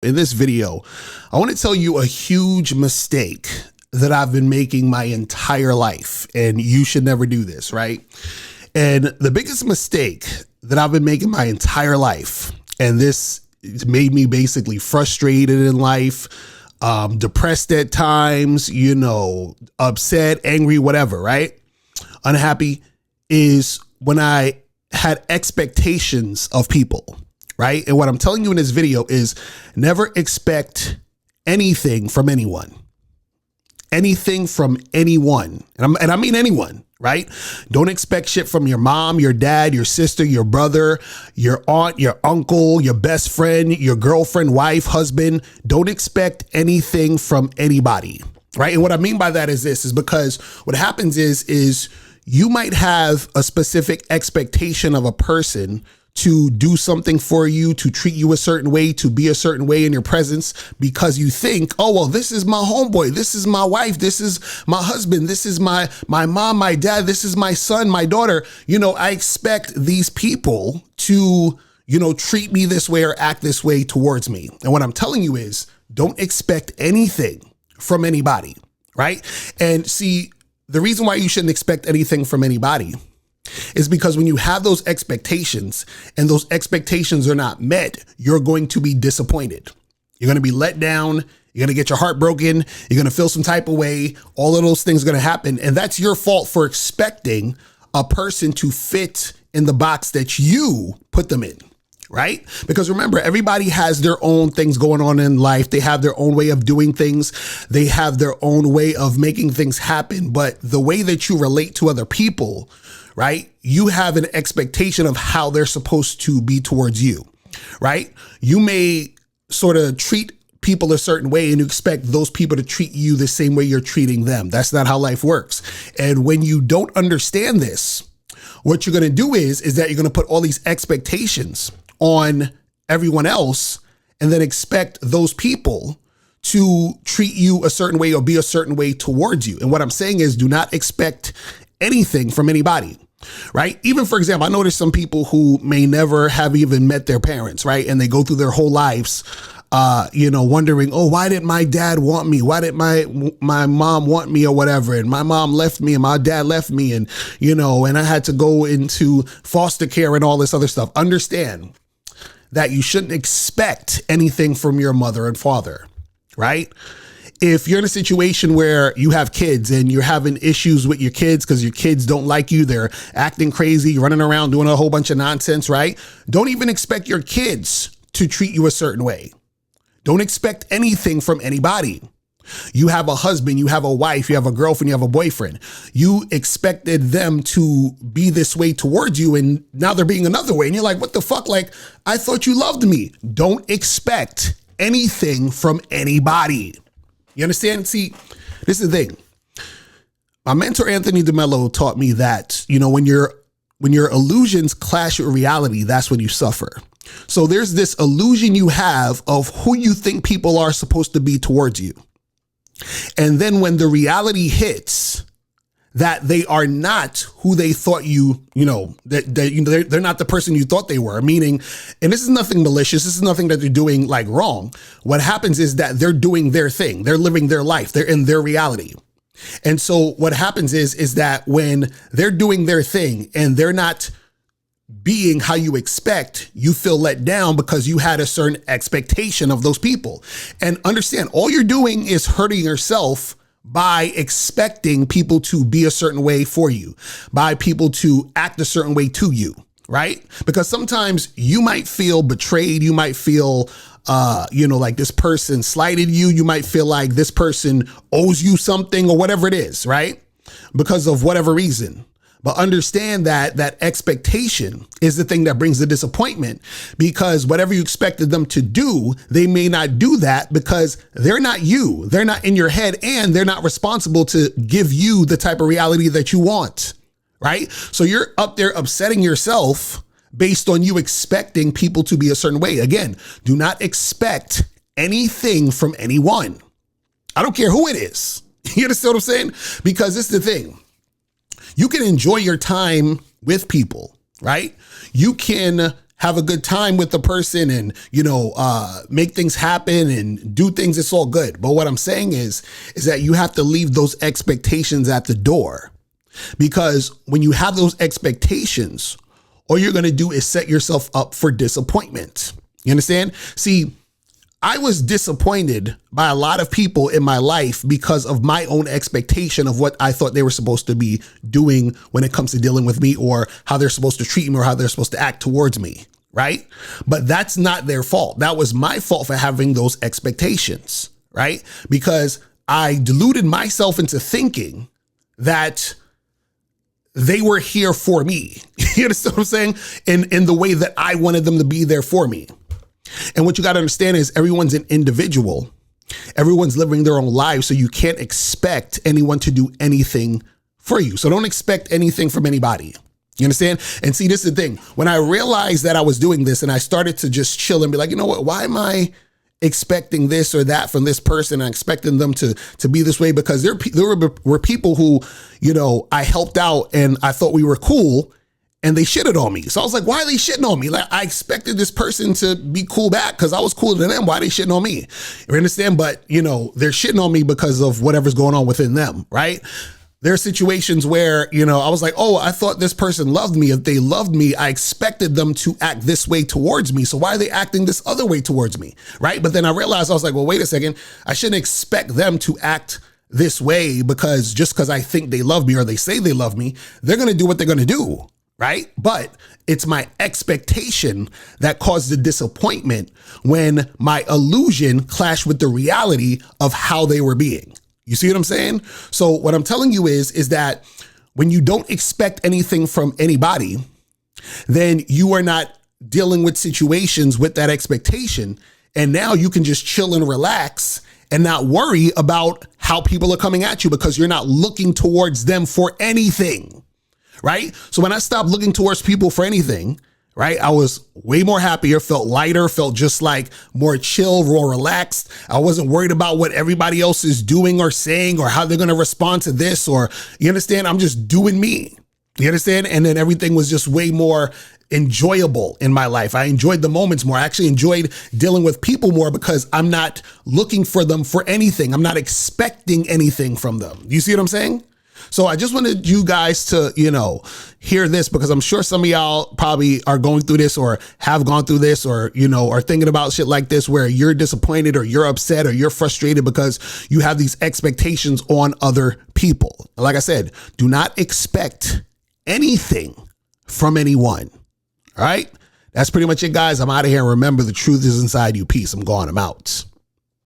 In this video, I want to tell you a huge mistake that I've been making my entire life, and you should never do this, right? And the biggest mistake that I've been making my entire life, and this made me basically frustrated in life, depressed at times, upset, angry, whatever, right? Unhappy, is when I had expectations of people. Right. And what I'm telling you in this video is never expect anything from anyone, anything from anyone. And I mean anyone, right? Don't expect shit from your mom, your dad, your sister, your brother, your aunt, your uncle, your best friend, your girlfriend, wife, husband. Don't expect anything from anybody. Right. And what I mean by that is this is because what happens is you might have a specific expectation of a person to do something for you, to treat you a certain way, to be a certain way in your presence, because you think, oh, well, this is my homeboy, this is my wife, this is my husband, this is my mom, my dad, this is my son, my daughter. I expect these people to, treat me this way or act this way towards me. And what I'm telling you is don't expect anything from anybody, right? And see, the reason why you shouldn't expect anything from anybody is because when you have those expectations and those expectations are not met, you're going to be disappointed. You're going to be let down. You're going to get your heart broken. You're going to feel some type of way. All of those things are going to happen. And that's your fault for expecting a person to fit in the box that you put them in. Right? Because remember, everybody has their own things going on in life. They have their own way of doing things. They have their own way of making things happen. But the way that you relate to other people, right? You have an expectation of how they're supposed to be towards you, right? You may sort of treat people a certain way and you expect those people to treat you the same way you're treating them. That's not how life works. And when you don't understand this, what you're going to do is that you're going to put all these expectations on everyone else and then expect those people to treat you a certain way or be a certain way towards you. And what I'm saying is do not expect anything from anybody, right? Even, for example, I notice some people who may never have even met their parents, right? And they go through their whole lives, wondering, oh, why did my dad want me? Why did my mom want me or whatever? And my mom left me and my dad left me and I had to go into foster care and all this other stuff. Understand that you shouldn't expect anything from your mother and father, right? If you're in a situation where you have kids and you're having issues with your kids because your kids don't like you, they're acting crazy, running around doing a whole bunch of nonsense, right? Don't even expect your kids to treat you a certain way. Don't expect anything from anybody. You have a husband, you have a wife, you have a girlfriend, you have a boyfriend. You expected them to be this way towards you, and now they're being another way. And you're like, what the fuck? Like, I thought you loved me. Don't expect anything from anybody. You understand? See, this is the thing. My mentor, Anthony DeMello, taught me that, when your illusions clash with reality, that's when you suffer. So there's this illusion you have of who you think people are supposed to be towards you. And then when the reality hits that they are not who they thought they're not the person you thought they were, meaning, and this is nothing malicious, this is nothing that they're doing like wrong. What happens is that they're doing their thing. They're living their life. They're in their reality. And so what happens is that when they're doing their thing and they're not being how you expect, you feel let down because you had a certain expectation of those people. And understand, all you're doing is hurting yourself by expecting people to be a certain way for you, by people to act a certain way to you, right? Because sometimes you might feel betrayed. You might feel, like this person slighted you. You might feel like this person owes you something or whatever it is, right? Because of whatever reason. But understand that expectation is the thing that brings the disappointment, because whatever you expected them to do, they may not do that because they're not you. They're not in your head and they're not responsible to give you the type of reality that you want, right? So you're up there upsetting yourself based on you expecting people to be a certain way. Again, do not expect anything from anyone. I don't care who it is. You understand what I'm saying? Because it's the thing. You can enjoy your time with people, right? You can have a good time with the person and, make things happen and do things. It's all good. But what I'm saying is that you have to leave those expectations at the door, because when you have those expectations, all you're going to do is set yourself up for disappointment. You understand? See, I was disappointed by a lot of people in my life because of my own expectation of what I thought they were supposed to be doing when it comes to dealing with me, or how they're supposed to treat me, or how they're supposed to act towards me. Right? But that's not their fault. That was my fault for having those expectations. Right? Because I deluded myself into thinking that they were here for me. You understand what I'm saying? In the way that I wanted them to be there for me. And what you got to understand is everyone's an individual. Everyone's living their own lives. So you can't expect anyone to do anything for you. So don't expect anything from anybody. You understand? And see, this is the thing. When I realized that I was doing this and I started to just chill and be like, you know what, why am I expecting this or that from this person? I'm expecting them to be this way, because there were people who, I helped out and I thought we were cool, and they shitted on me. So I was like, why are they shitting on me? Like, I expected this person to be cool back because I was cooler than them. Why are they shitting on me? You understand? But, they're shitting on me because of whatever's going on within them, right? There are situations where, I was like, oh, I thought this person loved me. If they loved me, I expected them to act this way towards me. So why are they acting this other way towards me, right? But then I realized, I was like, well, wait a second. I shouldn't expect them to act this way because I think they love me or they say they love me. They're going to do what they're going to do. Right? But it's my expectation that caused the disappointment when my illusion clashed with the reality of how they were being. You see what I'm saying? So what I'm telling you is that when you don't expect anything from anybody, then you are not dealing with situations with that expectation. And now you can just chill and relax and not worry about how people are coming at you, because you're not looking towards them for anything. Right? So when I stopped looking towards people for anything, right, I was way more happier, felt lighter, felt just like more chill, more relaxed. I wasn't worried about what everybody else is doing or saying or how they're going to respond to this, or, you understand? I'm just doing me. You understand? And then everything was just way more enjoyable in my life. I enjoyed the moments more. I actually enjoyed dealing with people more because I'm not looking for them for anything. I'm not expecting anything from them. You see what I'm saying? So I just wanted you guys to, hear this, because I'm sure some of y'all probably are going through this or have gone through this, or, are thinking about shit like this where you're disappointed or you're upset or you're frustrated because you have these expectations on other people. Like I said, do not expect anything from anyone. All right. That's pretty much it, guys. I'm out of here. And remember, the truth is inside you. Peace. I'm gone. I'm out.